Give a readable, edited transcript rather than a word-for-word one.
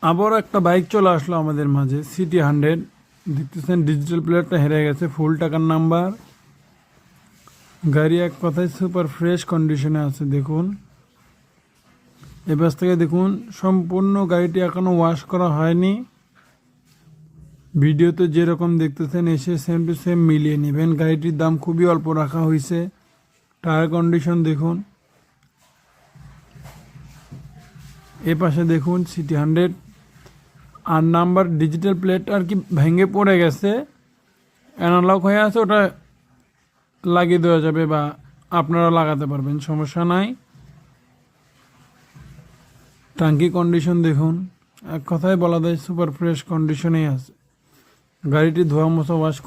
আবারও একটা বাইক চলে আসলো আমাদের মাঝে, সিটি 100। দেখতেছেন ডিজিটাল প্লেটটা হেরে গেছে, ফুল টাকার নাম্বার। গাড়ি এক কথায় সুপার ফ্রেশ কন্ডিশনে আছে। দেখুন এবার থেকে দেখুন, সম্পূর্ণ গাড়িটি এখনো ওয়াশ করা হয়নি। ভিডিওতে যেরকম দেখতেছেন এসে সেম টু সেম মিলিয়ে নেবেন। গাড়িটির দাম খুবই অল্প রাখা হয়েছে। টায়ার কন্ডিশন দেখুন। এ পাশে দেখুন সিটি 100 আর নাম্বার ডিজিটাল প্লেট আর কি ভেঙে পড়ে গেছে, অ্যানালগ হয়ে আছে, ওটা লাগিয়ে দেওয়া যাবে বা আপনারা লাগাতে পারবেন, সমস্যা নাই। টাঙ্কি কন্ডিশন দেখুন, এক কথায় বলা যায় সুপার ফ্রেশ কন্ডিশনেই আছে। গাড়িটি ধোয়া মোছা ওয়াশ